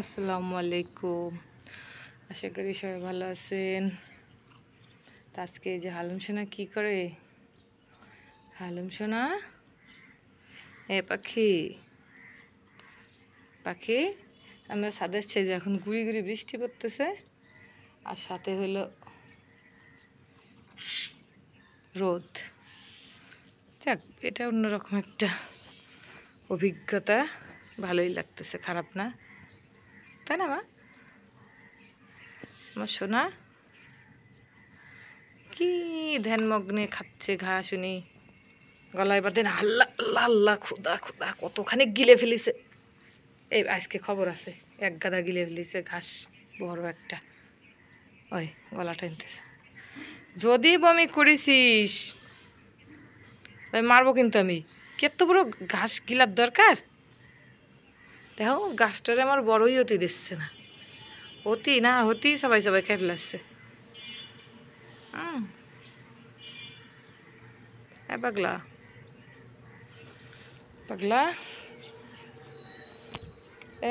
আসসালামু আলাইকুম। আশা করি সবাই ভালো আছেন। তো আজকে এই যে হালুম সোনা কী করে? হালুম সোনা পাখি পাখি আমরা ছাদে এসেছি, যে এখন গুড়ি গুড়ি বৃষ্টি পড়তেছে, আর সাথে হলো রোদ। যাক, এটা অন্যরকম একটা অভিজ্ঞতা, ভালোই লাগতেছে, খারাপ না, তাই না মা? আমার সোনা কি ধ্যানমগ্নে খাচ্ছে ঘাস, উনি গলায় বাঁধেন। আল্লাহ আল্লাহ আল্লাহ, খুদা খুদা, কতখানি গিলে ফেলিছে। এই আজকে খবর আছে, এক গাদা গিলে ফেলিছে ঘাস, বড় একটা। ওই গলা টানতেছে। যদি বমি করেছিস তাই মারবো কিন্তু আমি। কত বড় ঘাস গিলার দরকার? দেখো গাছটারে আমার বড়ই অতি দিচ্ছে না, অতি না হতি সবাই সবাই খেয়ে ফেলাচ্ছে। পাগলা পাগলা,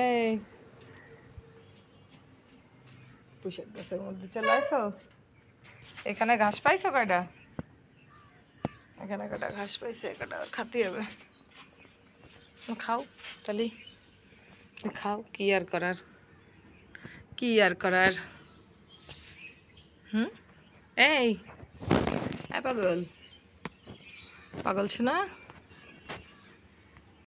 এই পুষের গাছের মধ্যে চলে আসো। এখানে ঘাস পাইছো কয়টা? এখানে কটা ঘাস পাইছে, কটা খাতে হবে। খাও তাহলে, খাও, কি আর করার, কি আর করার। এই পাগল, পাগল শোনা।